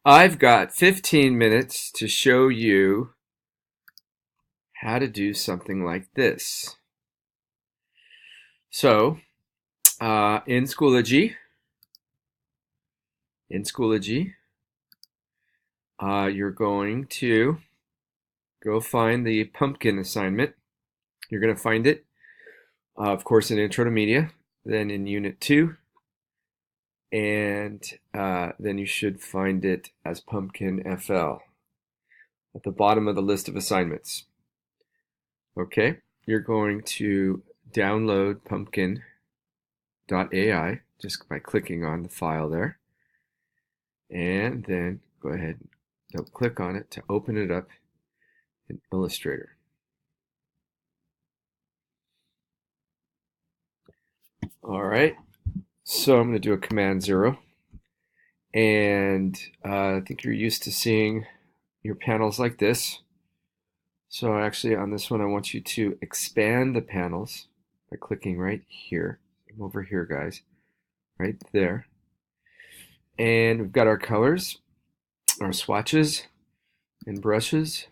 I've got 15 minutes to show you how to do something like this. So, in Schoology, you're going to go find the pumpkin assignment. You're going to find it, of course, in Intro to Media, then in Unit 2, and then you should find it as PumpkinFL at the bottom of the list of assignments. Okay, you're going to download pumpkin.ai just by clicking on the file there, and then go ahead and double click on it to open it up in Illustrator. All right, so I'm going to do a Command 0, and I think you're used to seeing your panels like this. So actually on this one I want you to expand the panels by clicking right here. I'm over here, guys, right there. And we've got our colors, our swatches and brushes,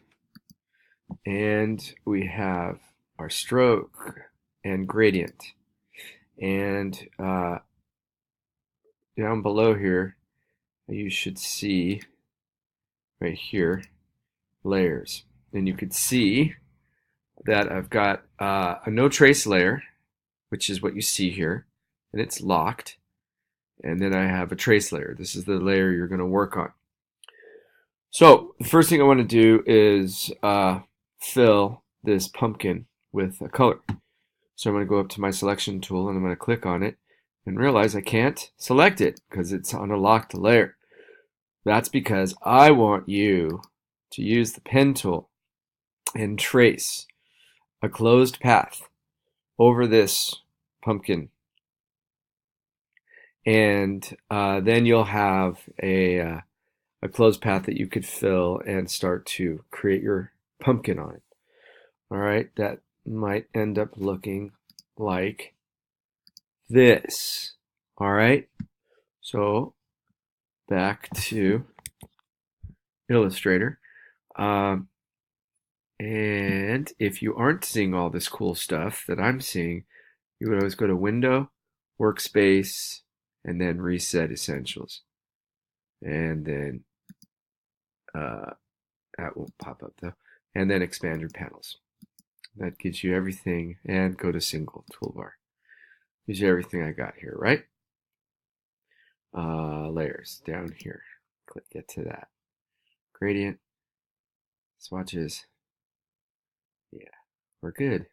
and we have our stroke and gradient. And down below here you should see right here layers, and you could see that I've got a no trace layer, which is what you see here, and it's locked. And then I have a trace layer. This is the layer you're going to work on. So the first thing I want to do is fill this pumpkin with a color. So I'm going to go up to my selection tool and I'm going to click on it and realize I can't select it because it's on a locked layer. That's because I want you to use the pen tool and trace a closed path over this pumpkin. And then you'll have a closed path that you could fill and start to create your pumpkin on it. All right, that might end up looking like this. All right, so back to Illustrator. And if you aren't seeing all this cool stuff that I'm seeing, you would always go to Window, Workspace, and then Reset Essentials. And then that won't pop up though. And then expand your panels. That gives you everything, and go to Single Toolbar. Gives you everything I got here, right? Layers down here. Click get to that. Gradient, swatches. Yeah, we're good.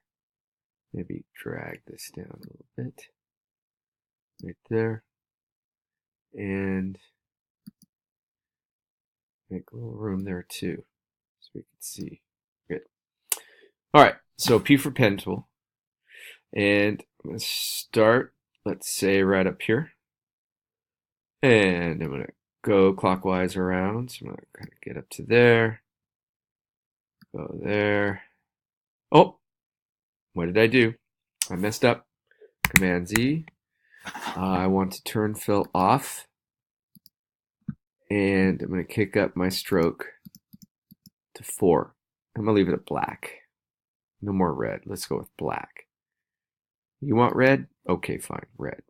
Maybe drag this down a little bit. Right there. And make a little room there too, so we can see. Good. All right, so P for pen tool. And I'm going to start, let's say, right up here. And I'm going to go clockwise around. So I'm going to kind of get up to there. Go there. Oh, what did I do? I messed up. Command Z. I want to turn fill off. And I'm going to kick up my stroke to 4. I'm going to leave it at black. No more red. Let's go with black. You want red? Okay, fine, red.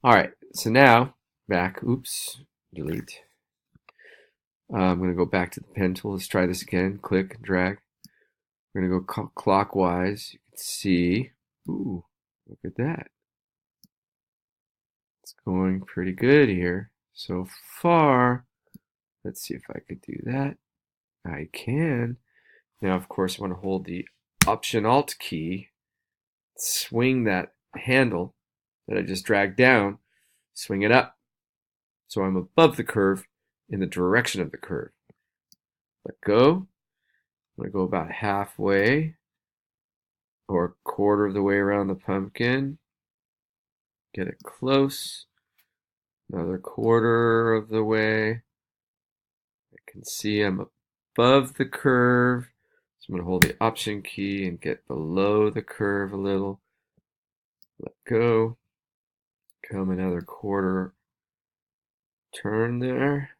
All right, so now back, oops, delete. I'm going to go back to the pen tool. Let's try this again. Click and drag. We're going to go clockwise. You can see, ooh, look at that. It's going pretty good here so far. Let's see if I could do that. I can. Now, of course, I want to hold the Option-Alt key, swing that handle that I just dragged down, swing it up. So I'm above the curve in the direction of the curve. Let go. I'm going to go about halfway or a quarter of the way around the pumpkin. Get it close. Another quarter of the way. I can see I'm above the curve. So I'm going to hold the Option key and get below the curve a little. Let go. Come another quarter turn there,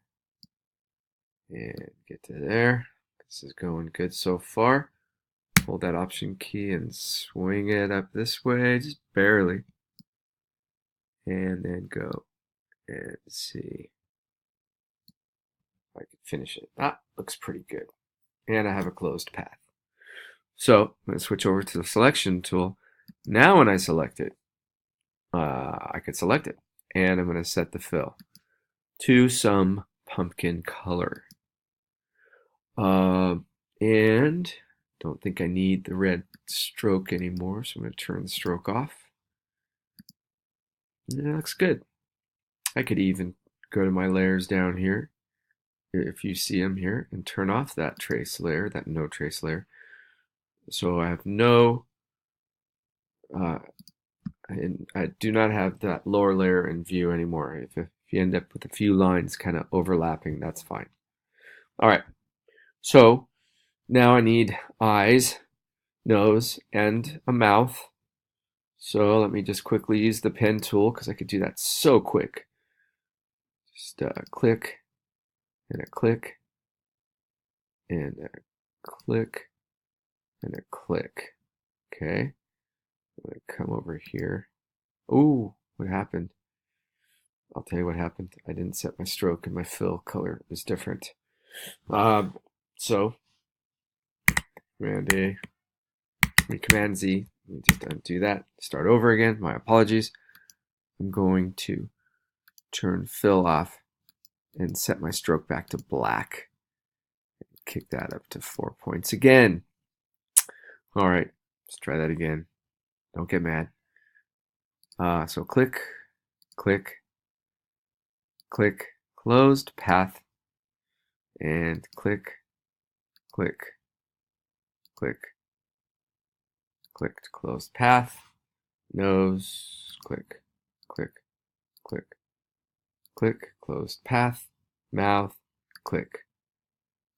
and get to there. This is going good so far. Hold that Option key and swing it up this way, just barely. And then go and see if I can finish it. Ah, looks pretty good. And I have a closed path. So I'm going to switch over to the selection tool. Now when I select it, I can select it. And I'm going to set the fill to some pumpkin color. And don't think I need the red stroke anymore, so I'm going to turn the stroke off. Yeah, that looks good. I could even go to my layers down here, if you see them here, and turn off that trace layer, that no trace layer. So I have no, and I do not have that lower layer in view anymore. If you end up with a few lines kind of overlapping, that's fine. All right, so now I need eyes, nose, and a mouth. So let me just quickly use the pen tool because I could do that so quick. Just click, and a click, and a click, and a click. Okay, I'm going to come over here. Ooh, what happened? I'll tell you what happened. I didn't set my stroke and my fill color is different. So, Command Z. Let me just undo that. Start over again. My apologies. I'm going to turn fill off and set my stroke back to black. Kick that up to 4 points again. All right, let's try that again. Don't get mad. So click, click, click, closed path, and click, click, click, click to closed path, nose, click, click, click, click, closed path, mouth, click,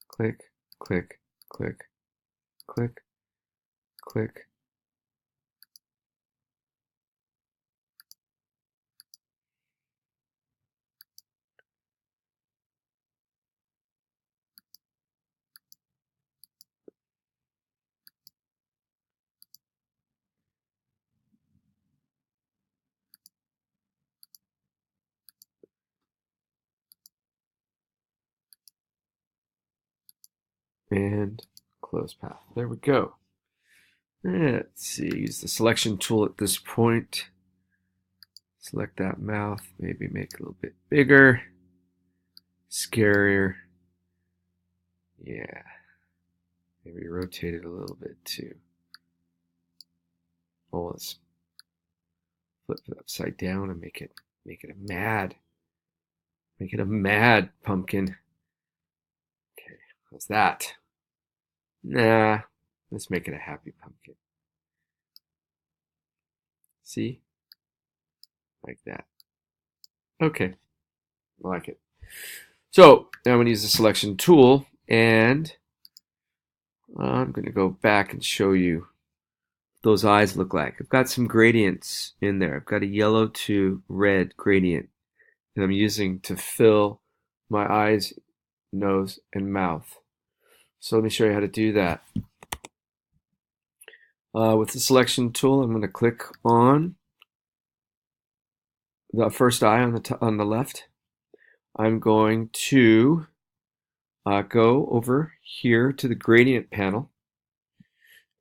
click, click, click, click, click. And close path. There we go. Let's see, use the selection tool at this point. Select that mouth, maybe make it a little bit bigger, scarier. Yeah, maybe rotate it a little bit too. Oh, let's flip it upside down and make it a mad. Make it a mad pumpkin. Okay, how's that? Nah, let's make it a happy pumpkin. See? Like that. Okay, I like it. So now I'm going to use the selection tool, and I'm going to go back and show you what those eyes look like. I've got some gradients in there. I've got a yellow to red gradient that I'm using to fill my eyes, nose, and mouth. So let me show you how to do that. With the selection tool, I'm going to click on the first eye on the left. I'm going to go over here to the gradient panel,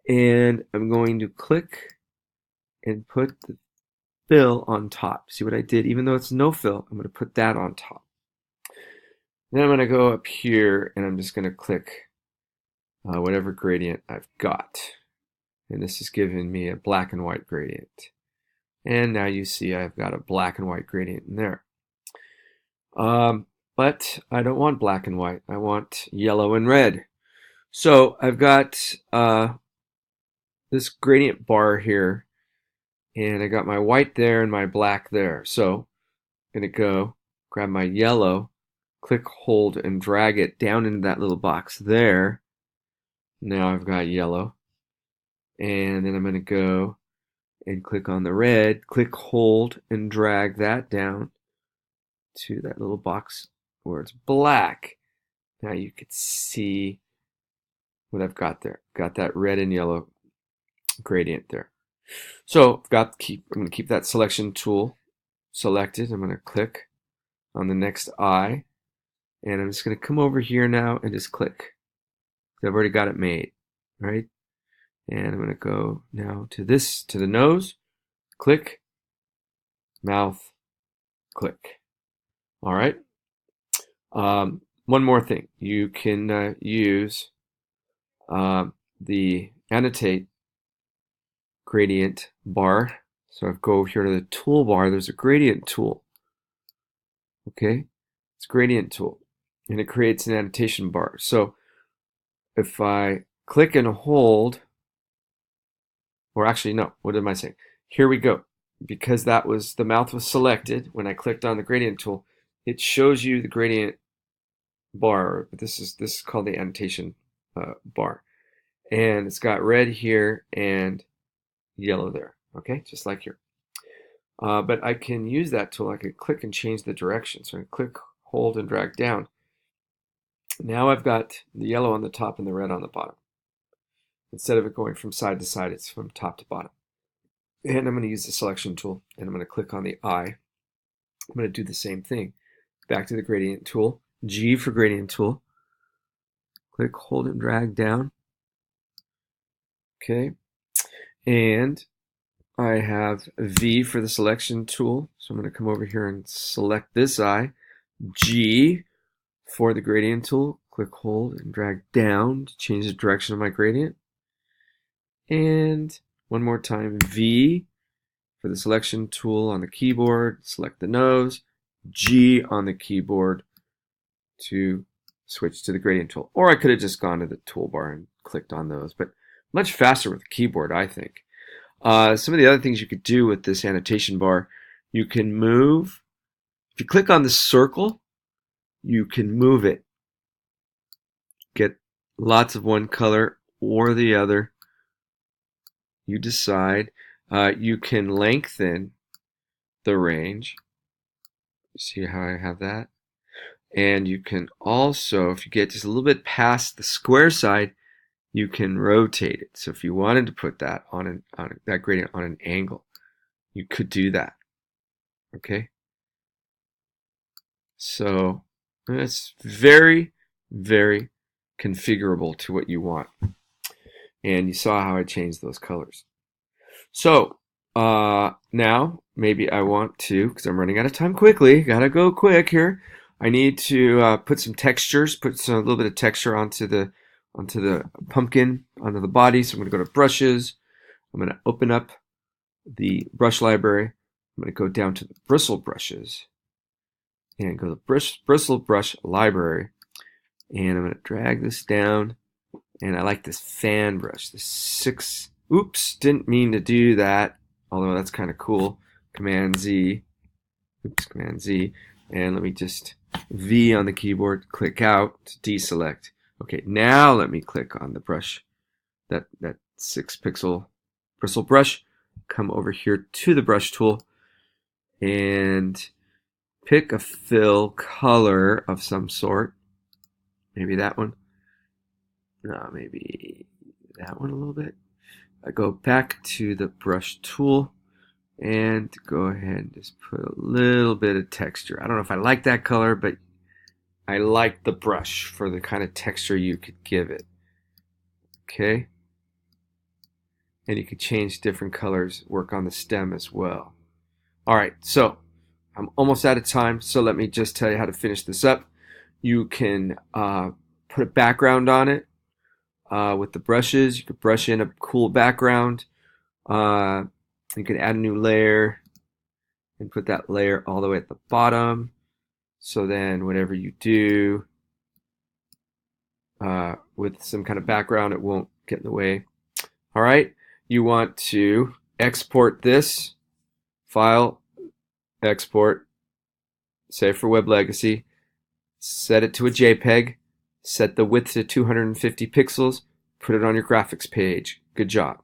and I'm going to click and put the fill on top. See what I did? Even though it's no fill, I'm going to put that on top. Then I'm going to go up here, and I'm just going to click whatever gradient I've got. And this is giving me a black and white gradient. And now you see I've got a black and white gradient in there. But I don't want black and white. I want yellow and red. So I've got this gradient bar here, and I got my white there and my black there. So I'm going to go grab my yellow, click, hold, and drag it down into that little box there. Now I've got yellow. And then I'm going to go and click on the red, click, hold, and drag that down to that little box where it's black. Now you can see what I've got there. Got that red and yellow gradient there. So I'm going to keep that selection tool selected. I'm going to click on the next eye, and I'm just going to come over here now and just click. I've already got it made, right? And I'm going to go now to the nose, click, mouth, click. All right. One more thing. You can use the annotate gradient bar. So I go over here to the toolbar. There's a gradient tool. Okay, it's a gradient tool, and it creates an annotation bar. So if I click and hold, or actually no, what am I saying? Here we go. Because the mouth was selected when I clicked on the gradient tool, it shows you the gradient bar. This is called the annotation bar, and it's got red here and yellow there. Okay, just like here. But I can use that tool. I could click and change the direction. So I click, hold, and drag down. Now I've got the yellow on the top and the red on the bottom. Instead of it going from side to side, it's from top to bottom. And I'm going to use the selection tool, and I'm going to click on the eye. I'm going to do the same thing. Back to the gradient tool, G for gradient tool. Click, hold, and drag down. Okay. And I have V for the selection tool. So I'm going to come over here and select this eye. G for the gradient tool. Click, hold, and drag down to change the direction of my gradient. And one more time, V for the selection tool on the keyboard. Select the nose. G on the keyboard to switch to the gradient tool. Or I could have just gone to the toolbar and clicked on those, but much faster with the keyboard, I think. Some of the other things you could do with this annotation bar, you can move. If you click on the circle, you can move it. Get lots of one color or the other. You decide. You can lengthen the range. See how I have that? And you can also, if you get just a little bit past the square side, you can rotate it. So if you wanted to put that that gradient on an angle, you could do that. Okay? So it's very, very configurable to what you want. And you saw how I changed those colors. So now maybe I want to, because I'm running out of time quickly, gotta go quick here. I need to put some textures, put a little bit of texture onto the pumpkin, onto the body. So I'm going to go to brushes. I'm going to open up the brush library. I'm going to go down to the bristle brushes and go to the bristle brush library. And I'm going to drag this down. And I like this fan brush, this 6. Oops, didn't mean to do that. Although that's kind of cool. Command Z. Oops, Command Z. And let me just V on the keyboard, click out to deselect. Okay, now let me click on the brush, that 6-pixel bristle brush. Come over here to the brush tool and pick a fill color of some sort. Maybe that one. No, maybe that one a little bit. I go back to the brush tool and go ahead and just put a little bit of texture. I don't know if I like that color, but I like the brush for the kind of texture you could give it. Okay? And you could change different colors, work on the stem as well. Alright, so I'm almost out of time, so let me just tell you how to finish this up. You can put a background on it with the brushes. You could brush in a cool background. You can add a new layer and put that layer all the way at the bottom. So then whatever you do with some kind of background, it won't get in the way. All right, you want to export this file, export, save for Web Legacy, set it to a JPEG, set the width to 250 pixels, put it on your graphics page. Good job.